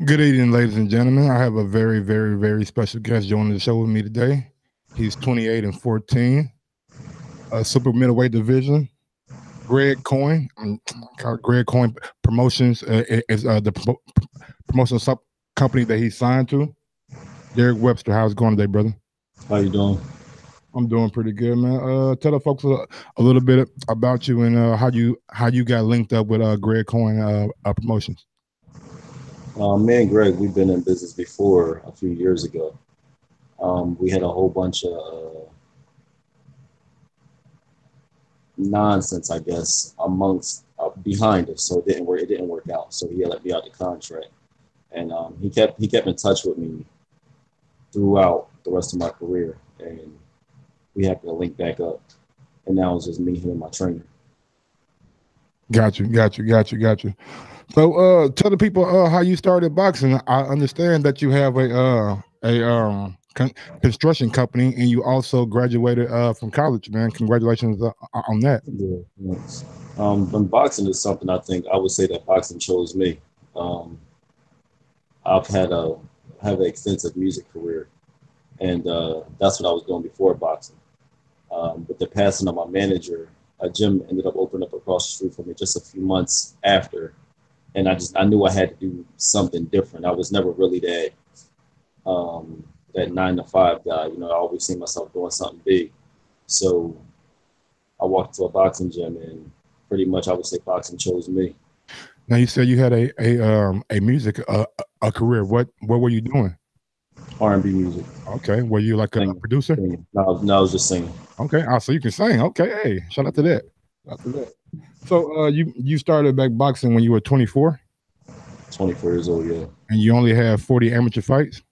Good evening, ladies and gentlemen. I have a very, very, very special guest joining the show with me today. He's 28 and 14, super middleweight division. Greg Coyne, Greg Coyne Promotions is the promotional company that he signed to. Derrick Webster, how's it going today, brother? How you doing? I'm doing pretty good, man. Tell the folks a little bit about you and how you got linked up with Greg Coyne Promotions. Me and Greg, we've been in business before a few years ago. We had a whole bunch of nonsense, I guess, amongst behind us, so it didn't work. It didn't work out. So he let me out the contract, and he kept in touch with me throughout the rest of my career, and we happened to link back up. And now it's just me, him, and my trainer. Got you. So, tell the people how you started boxing. I understand that you have a construction company, and you also graduated from college. Man, congratulations on that. Yeah, thanks. And boxing is something I think I would say that boxing chose me. Um, I've had a have an extensive music career, and that's what I was doing before boxing. With the passing of my manager, a gym ended up opening up across the street from me just a few months after, and I knew I had to do something different. I was never really that 9 to 5 guy. You know, I always see myself doing something big. So I walked to a boxing gym, and pretty much I would say boxing chose me. Now, you said you had a music a career. What were you doing? R&B music, Okay, were you like a singing, producer? singing. No, I was just singing. Okay, so you can sing. Okay, hey, shout out to that. Shout out to that. So, you started back boxing when you were 24, 24 years old, yeah. and you only had 40 amateur fights.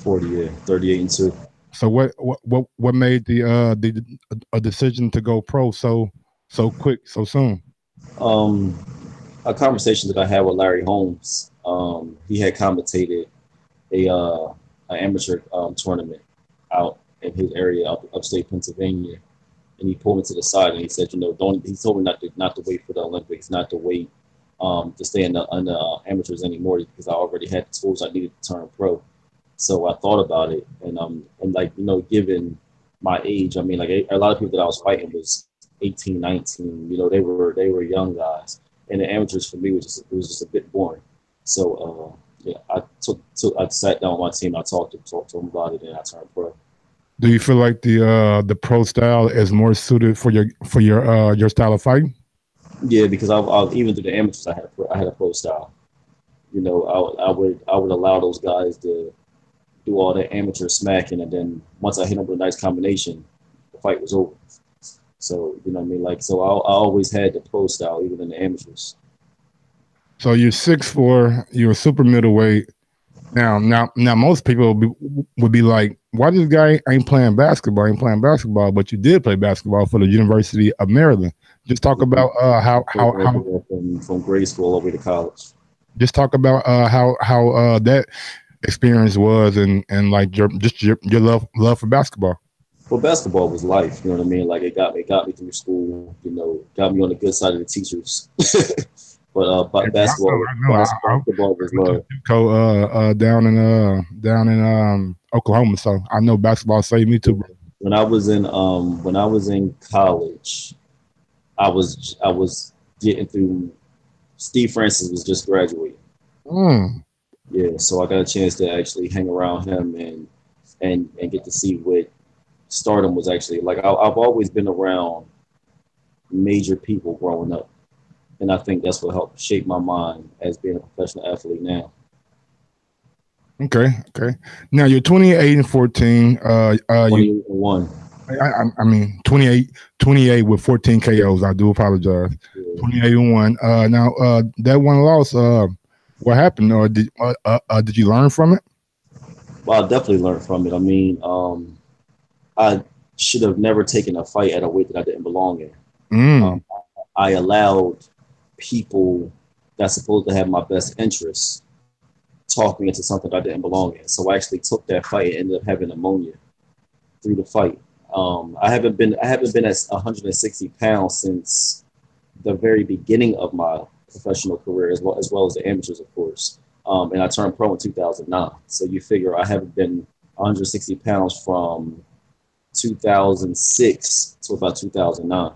40, yeah. 38 and 2. So what made the a decision to go pro so quick so soon? Um, a conversation that I had with Larry Holmes. He had commentated a an amateur tournament out in his area, upstate Pennsylvania, and he pulled me to the side and he said, you know, don't. He told me not to wait for the Olympics, not to wait to stay in the amateurs anymore because I already had the tools I needed to turn pro. So I thought about it, and like you know, given my age, I mean, like a lot of people that I was fighting was 18, 19. You know, they were young guys, and the amateurs for me was just it was just a bit boring. So yeah, I sat down with my team, I talked to them about it, and I turned pro. Do you feel like the pro style is more suited for your style of fighting? Yeah, because even through the amateurs, I had a pro style. You know, I would allow those guys to do all that amateur smacking, and then once I hit them with a nice combination, the fight was over. So you know what I mean? Like so, I always had the pro style, even in the amateurs. So you're 6'4", you're a super middleweight. Now, most people would be like, "Why this guy ain't playing basketball? Ain't playing basketball?" But you did play basketball for the University of Maryland. Just talk about Played basketball from grade school all the way to college. just talk about how that experience was and like your love for basketball. Well, basketball was life. You know what I mean? Like it got me through school. You know, got me on the good side of the teachers. But Yeah, I know, basketball, I know. basketball I was went to love. JUCO down in Oklahoma, so I know basketball saved me too, bro. When I was in college, I was getting through. Steve Francis was just graduating. Mm. Yeah, so I got a chance to actually hang around him and get to see what stardom was actually like. I've always been around major people growing up, and I think that's what helped shape my mind as being a professional athlete now. Okay. Now you're 28 and 14. You 28 and 1. I mean 28 with 14 KOs. I do apologize. Yeah. 28 and one. Now that one loss. What happened? Or did you learn from it? Well, I definitely learned from it. I mean, I should have never taken a fight at a weight that I didn't belong in. Mm. Um, I allowed people that's supposed to have my best interests talk me into something that I didn't belong in. So I actually took that fight and ended up having pneumonia through the fight. I haven't been at 160 pounds since the very beginning of my professional career, as well as the amateurs, of course. And I turned pro in 2009. So you figure I haven't been 160 pounds from 2006 to about 2009.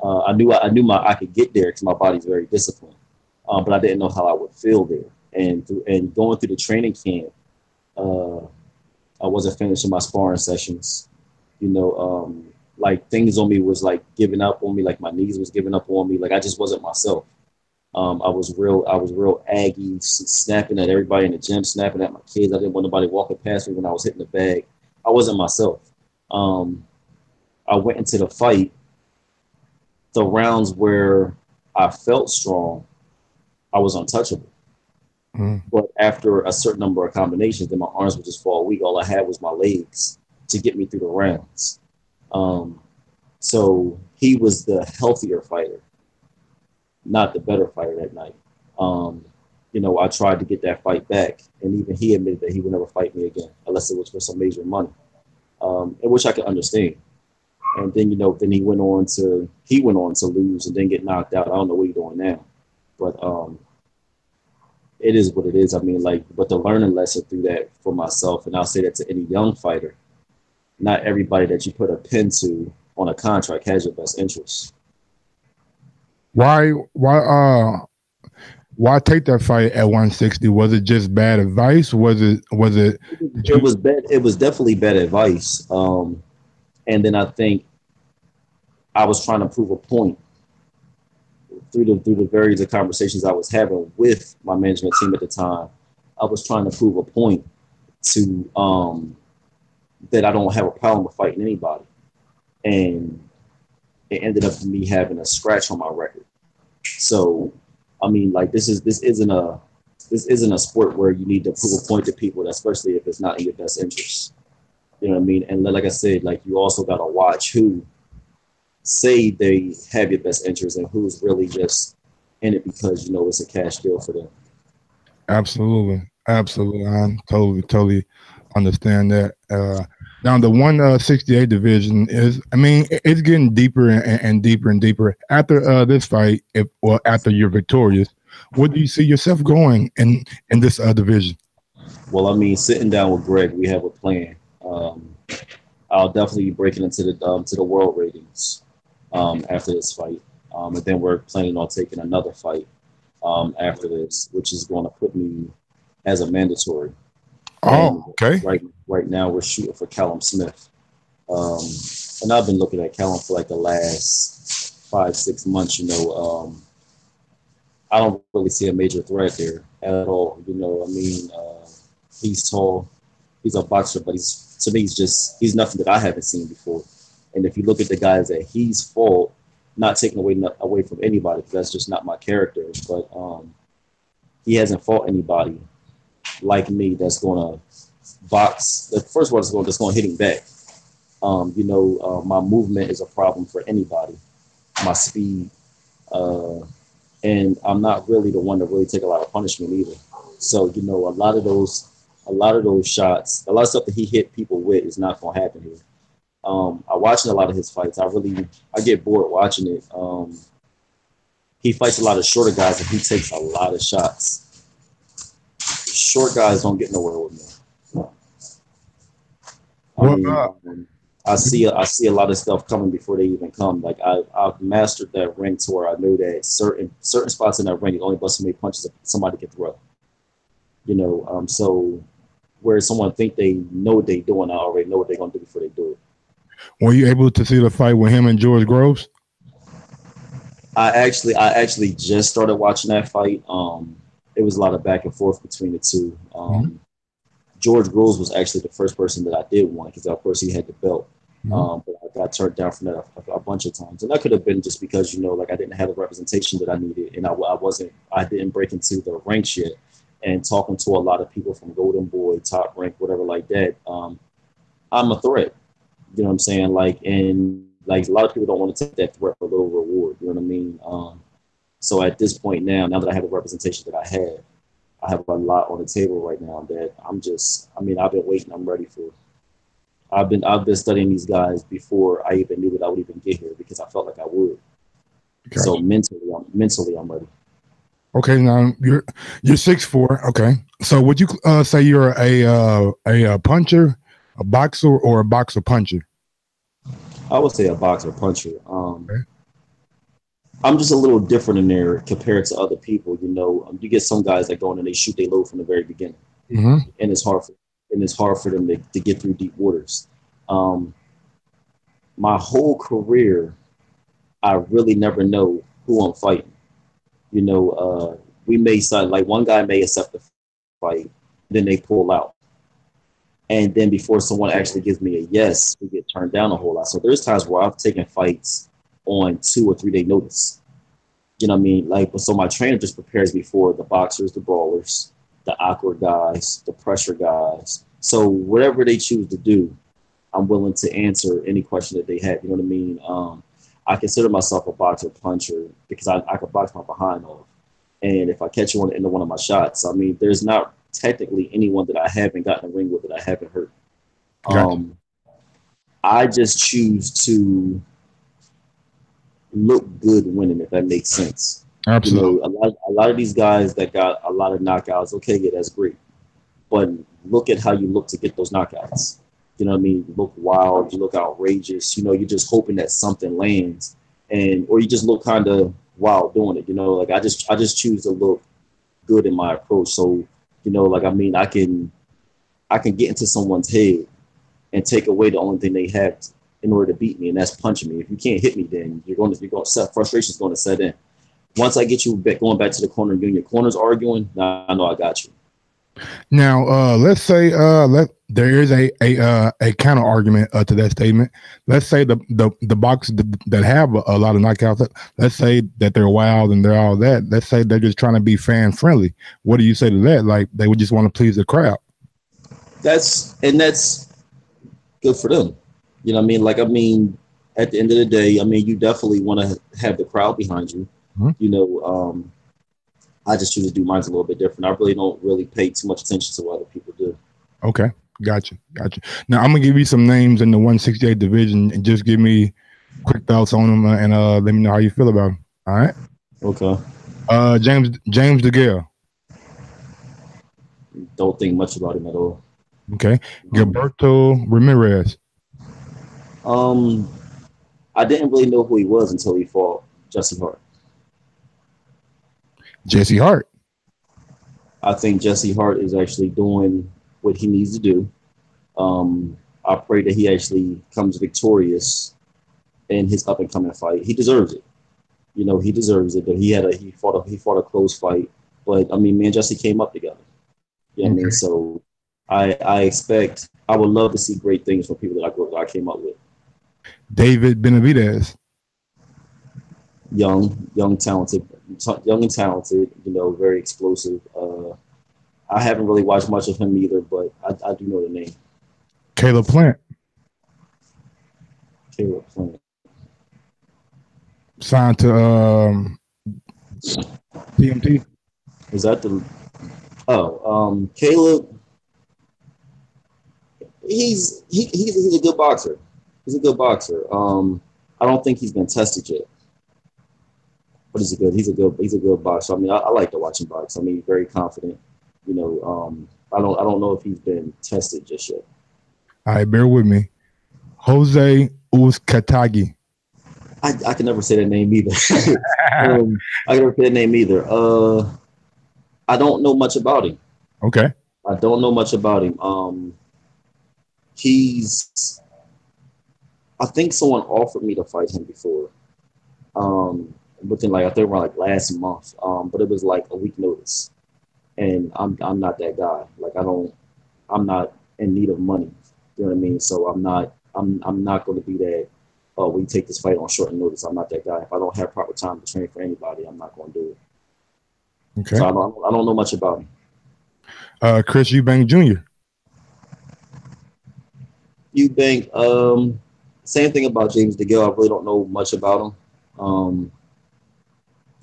I could get there because my body's very disciplined, but I didn't know how I would feel there. And going through the training camp, uh, I wasn't finishing my sparring sessions. You know, like things on me was like giving up on me, like my knees was giving up on me. Like I just wasn't myself. I was real aggy, snapping at everybody in the gym, snapping at my kids. I didn't want nobody walking past me when I was hitting the bag. I wasn't myself. Um, I went into the fight, the rounds where I felt strong, I was untouchable. Mm. But after a certain number of combinations, then my arms would just fall weak. All I had was my legs to get me through the rounds. Um, so he was the healthier fighter, not the better fighter that night. Um, I tried to get that fight back, and even he admitted that he would never fight me again unless it was for some major money, in which I could understand. And then then he went on to lose and then get knocked out. I don't know what he's doing now, but it is what it is. I mean, like, but the learning lesson through that for myself, and I'll say that to any young fighter, not everybody that you put a pin to on a contract has your best interest. Why take that fight at 160? Was it just bad advice? Was it did It you was bad. It was definitely bad advice. And then I think I was trying to prove a point through the various of conversations I was having with my management team at the time. I was trying to prove a point to that I don't have a problem with fighting anybody, and it ended up me having a scratch on my record. So, I mean, like this isn't a sport where you need to prove a point to people, especially if it's not in your best interest. You know what I mean? And like I said, like you also got to watch who say they have your best interest and who's really just in it because it's a cash deal for them. absolutely, absolutely, I totally understand that. Now the 168 division is, I mean, it's getting deeper and deeper and deeper. After this fight, if or after you're victorious, where do you see yourself going in this division? Well, I mean, sitting down with Greg, we have a plan. Um, I'll definitely be breaking into the to the world ratings after this fight, and then we're planning on taking another fight after this, which is going to put me as a mandatory. And Oh, okay. right now we're shooting for Callum Smith, um, and I've been looking at Callum for like the last 5 6 months. I don't really see a major threat there at all. I mean, he's tall, he's a boxer, but he's to me he's nothing that I haven't seen before. And if you look at the guys that he's fought, not taking away from anybody, because that's just not my character, but he hasn't fought anybody like me that's gonna box. The first one that's going to hit him back. My movement is a problem for anybody. My speed, uh, and I'm not really the one to really take a lot of punishment either. So a lot of those shots, a lot of stuff that he hit people with is not going to happen here. I watching a lot of his fights. I get bored watching it. He fights a lot of shorter guys and he takes a lot of shots. Short guys don't get nowhere with me. I Well, mean, I see a lot of stuff coming before they even come. Like I've mastered that ring to where I know that certain spots in that ring, you only bust so many punches that somebody can throw. So where someone think they know what they're doing, I already know what they're gonna do before they do it. were you able to see the fight with him and George Groves? I actually just started watching that fight. It was a lot of back and forth between the two. Mm-hmm. George Groves was actually the first person that I did want because, of course, he had the belt. Mm-hmm. But I got turned down from that a bunch of times, and that could have been just because like I didn't have the representation that I needed, and I didn't break into the ranks yet. And talking to a lot of people from Golden Boy, Top Rank, whatever like that, I'm a threat. You know what I'm saying? Like, and like a lot of people don't want to take that threat for a little reward. You know what I mean? So at this point now that I have the representation that I have a lot on the table right now that I mean, I've been waiting. I'm ready for. I've been studying these guys before I even knew that I would even get here because I felt like I would. So Gotcha. mentally I'm ready. Okay, now you're 6'4". Okay, so would you say you're a puncher, a boxer, or a boxer puncher? I would say a boxer puncher. Okay. I'm just a little different in there compared to other people. You get some guys that go in and they shoot they load from the very beginning, Mm-hmm. and it's hard for them to get through deep waters. Um, my whole career, I really never know who I'm fighting. We may start like one guy may accept the fight, then they pull out, and then before someone actually gives me a yes, we get turned down a whole lot. So there's times where I've taken fights on 2 or 3 day notice. You know what I mean? Like, so my trainer just prepares me for the boxers, the brawlers, the awkward guys, the pressure guys. So whatever they choose to do, I'm willing to answer any question that they have. You know what I mean? I consider myself a boxer puncher because I can box my behind off. And if I catch you on the end of one of my shots, I mean, there's not technically anyone that I haven't gotten a ring with that I haven't hurt. Gotcha. I just choose to look good winning, if that makes sense. Absolutely. A lot of these guys that got a lot of knockouts, okay, yeah, that's great. But look at how you look to get those knockouts. You know what I mean? You look wild, you look outrageous, you're just hoping that something lands, or you just look kind of wild doing it. Like I just choose to look good in my approach. So, like, I mean, I can get into someone's head and take away the only thing they have in order to beat me, and that's punching me. If you can't hit me, then you're going to set frustration is going to set in. Once I get you going back to the corner and you and your corners arguing, now I know I got you. Now, let's say there is a counter argument to that statement. Let's say the boxers that have a lot of knockouts. Let's say that they're wild and they're all that. Let's say they're just trying to be fan friendly. What do you say to that? Like they would just want to please the crowd. That's good for them. You know what I mean? Like, I mean, at the end of the day, I mean, you definitely want to have the crowd behind you. Mm-hmm. I just choose to do mine a little bit different. I really don't really pay too much attention to what other people do. Okay, gotcha. Now I'm gonna give you some names in the 168 division, and just give me quick thoughts on them, and let me know how you feel about them. All right. Okay. James DeGale. Don't think much about him at all. Okay. Gilberto Ramirez. I didn't really know who he was until he fought Jesse Hart. Jesse Hart. I think Jesse Hart is actually doing what he needs to do. I pray that he actually comes victorious in his up and coming fight. He deserves it. He deserves it. But he fought a close fight. But I mean, me and Jesse came up together. You know what I mean? So I would love to see great things from people that I came up with. David Benavidez. Young and talented, very explosive. I haven't really watched much of him either, but I do know the name. Caleb Plant. Signed to TMT. Is that Caleb? He's a good boxer. He's a good boxer. I don't think he's been tested yet. But he's a good boxer. I mean, I like to watch him box. I mean, he's very confident. I don't know if he's been tested just yet. All right, bear with me. Jose Uzcategui. I can never say that name either. I can never say that name either. I don't know much about him. Okay. I don't know much about him. I think someone offered me to fight him before. Within I think around last month. But it was like a week notice. And I'm not that guy. I'm not in need of money. You know what I mean? So I'm not going to be that, oh, we take this fight on short notice. I'm not that guy. If I don't have proper time to train for anybody, I'm not going to do it. Okay. So I don't know much about him. Chris Eubank Jr. Eubank, same thing about James DeGale. I really don't know much about him.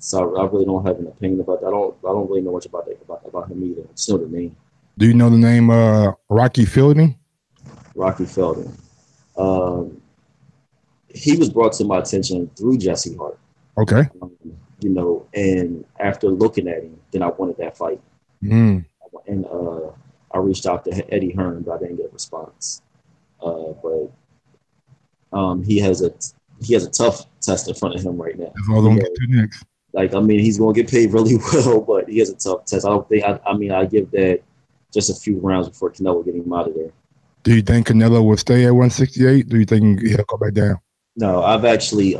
So I really don't have an opinion about that. I don't really know much about him either. I just know the name. Do you know the name Rocky Fielding? Rocky Fielding. He was brought to my attention through Jesse Hart. Okay. And after looking at him, then I wanted that fight. Mm. And I reached out to Eddie Hearn, but I didn't get a response. But he has a tough test in front of him right now. That's all I'm gonna get to next. Like, I mean, he's going to get paid really well, but he has a tough test. I don't think. I mean, I give that just a few rounds before Canelo getting him out of there. Do you think Canelo will stay at 168? Do you think he'll go back down? No, I've actually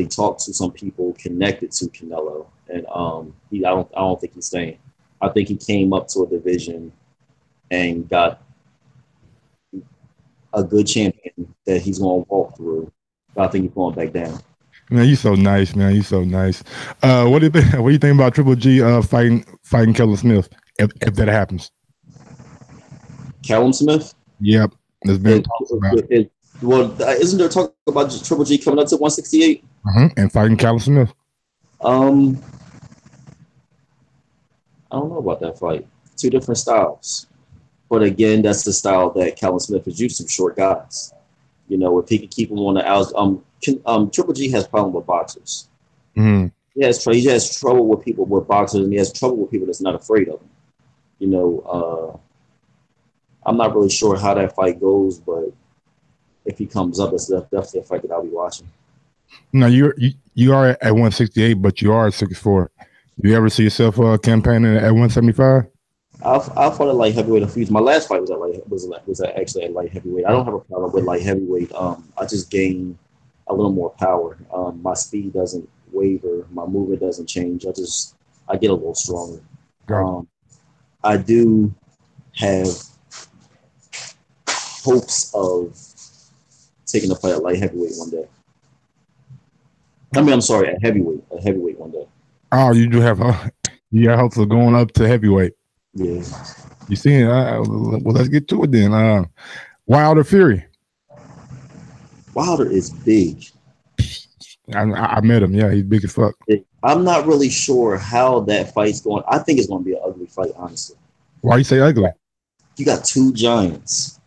talked to some people connected to Canelo, and I don't think he's staying. I think he came up to a division and got a good champion that he's going to walk through. But I think he's going back down. Man, you so nice, man. You so nice. What do you think? What do you think about Triple G fighting Kellen Smith if that happens? Callum Smith? Yep, there's been talks about it. Well, isn't there talk about Triple G coming up to 168 and fighting Callum Smith? I don't know about that fight. Two different styles, but again, that's the style that Callum Smith is used to, short guys. If he can keep him on the outs, Triple G has problem with boxers. Mm. He has trouble with people with boxers, and he has trouble with people that's not afraid of him. I'm not really sure how that fight goes, but if he comes up, it's definitely a fight that I'll be watching. No, you are at 168, but you are at 64. Do you ever see yourself campaigning at 175? I fought at light heavyweight a few times. My last fight was actually at light heavyweight. I don't have a problem with light heavyweight. I just gain a little more power. My speed doesn't waver. My movement doesn't change. I get a little stronger. I do have hopes of taking a fight at light heavyweight one day. I'm sorry, at heavyweight one day. Oh, you do have hopes of going up to heavyweight. Yeah. You see, well, let's get to it then. Wilder Fury. Wilder is big. I met him. Yeah, he's big as fuck. I'm not really sure how that fight's going. I think it's going to be an ugly fight, honestly. Why you say ugly? You got two giants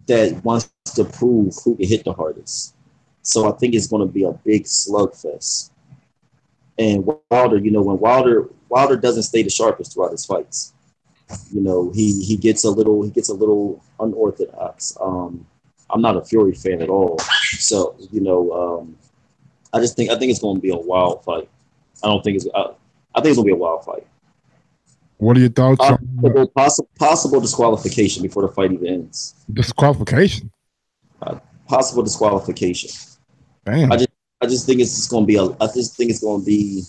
that wants to prove who can hit the hardest. So I think it's going to be a big slugfest. And Wilder, when Wilder doesn't stay the sharpest throughout his fights. He gets a little unorthodox. I'm not a Fury fan at all. So, I think it's going to be a wild fight. I think it's going to be a wild fight. What are your thoughts on possible disqualification before the fight even ends? Disqualification? Possible disqualification. Damn. I just think it's just going to be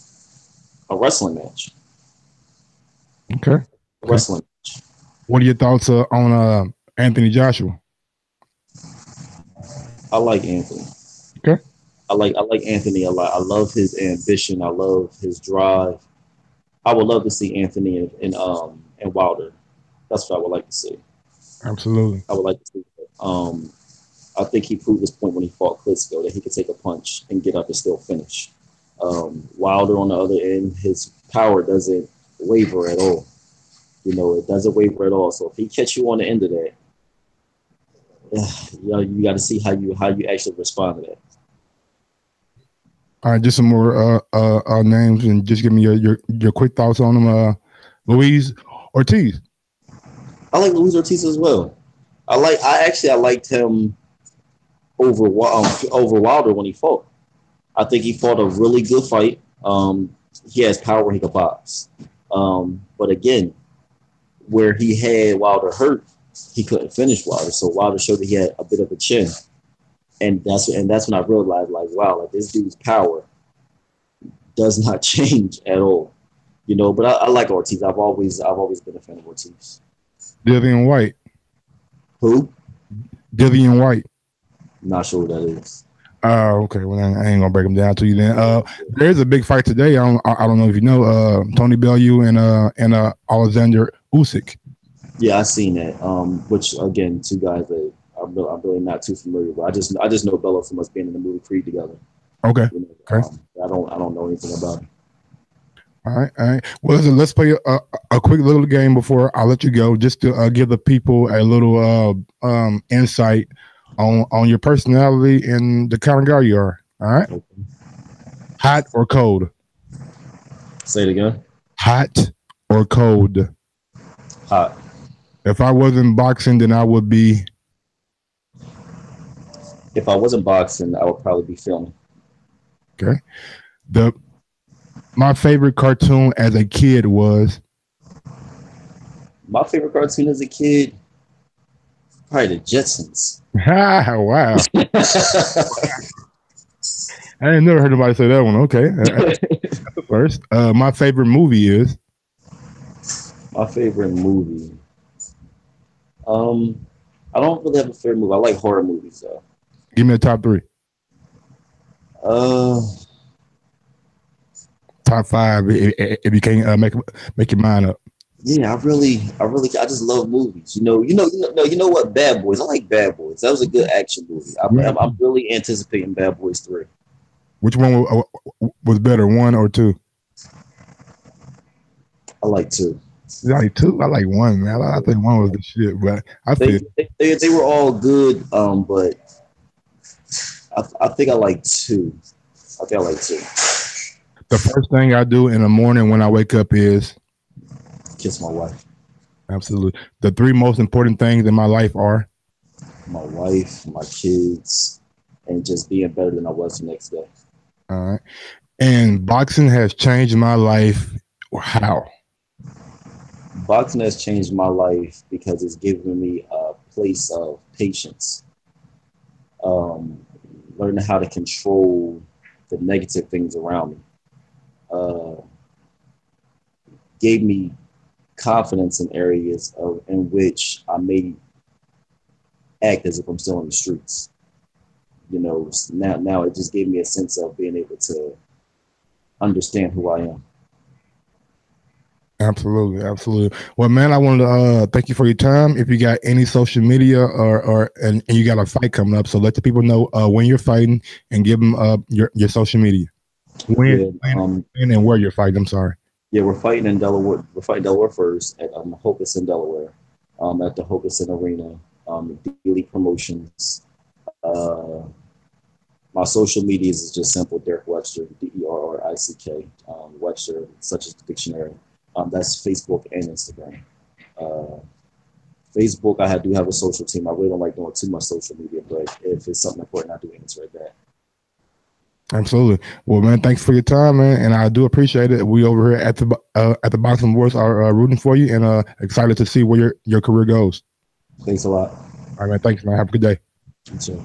a wrestling match. Okay. Wrestling match. What are your thoughts on Anthony Joshua? I like Anthony. Okay. I like Anthony a lot. I love his ambition. I love his drive. I would love to see Anthony and Wilder. That's what I would like to see. Absolutely. I would like to see that. I think he proved his point when he fought Klitschko that he could take a punch and get up and still finish. Wilder on the other end, his power doesn't waver at all. It doesn't waver at all. So if he catch you on the end of that, you got to see how you actually respond to that. All right, just some more names, and just give me your quick thoughts on them. Luis Ortiz. I like Luis Ortiz as well. I liked him over Wilder when he fought. I think he fought a really good fight. He has power. He can box. But again, where he had Wilder hurt, he couldn't finish Wilder. So Wilder showed that he had a bit of a chin. And that's when I realized, like, wow, like this dude's power does not change at all, But I like Ortiz. I've always been a fan of Ortiz. Dillian White. Who? Dillian White. Not sure what that is. Okay. Well, I ain't gonna break them down to you then. There's a big fight today. I don't know if you know. Tony Bellew and Alexander Usyk. Yeah, I seen that. Which again, two guys that I'm really not too familiar with. I just know Bello from us being in the movie Creed together. Okay. Okay. I don't know anything about it. All right. Well, listen, let's play a quick little game before I let you go, just to give the people a little insight on your personality and the kind of guy you are. All right. Okay. Hot or cold? Say it again. Hot or cold? Hot. If I wasn't boxing, then I would be. If I wasn't boxing, I would probably be filming. Okay. My favorite cartoon as a kid was. My favorite cartoon as a kid, probably the Jetsons. Wow. I ain't never heard nobody say that one. Okay. That's the first. My favorite movie is. My favorite movie. I don't really have a favorite movie. I like horror movies though. Give me the top 3. Uh, Top 5. If you can't make your mind up. yeah, I just love movies. You know what? Bad Boys. I like Bad Boys. That was a good action movie. I'm really anticipating Bad Boys 3. Which one was better, 1 or 2? I like 2. You like 2? I like 1, man. I think 1 was the shit, but They were all good. But I think I like 2. I think I like 2. The first thing I do in the morning when I wake up is kiss my wife. Absolutely. The 3 most important things in my life are my wife, my kids, and just being better than I was the next day. All right. And boxing has changed my life. How? Boxing has changed my life because it's given me a place of patience. Learning how to control the negative things around me. Gave me confidence in areas in which I may act as if I'm still in the streets. Now it just gave me a sense of being able to understand who I am. Absolutely. Well, man, I wanted to thank you for your time. If you got any social media and you got a fight coming up, so let the people know when you're fighting and give them your social media. When and where you're fighting. I'm sorry. Yeah, we're fighting in Delaware. We're fighting Delaware first at Hoboken, Delaware, at the Hoboken Arena. Elite Promotions. My social medias is just simple: Derrick Webster, DERRICK, Webster, such as the dictionary. That's Facebook and Instagram. Facebook, I do have a social team. I really don't like doing too much social media, but if it's something important, I do answer right back. Absolutely. Well, man, thanks for your time, man, and I do appreciate it. We over here at the Boxing Wars are rooting for you and excited to see where your career goes. Thanks a lot. All right, man. Thanks, man. Have a good day. You too.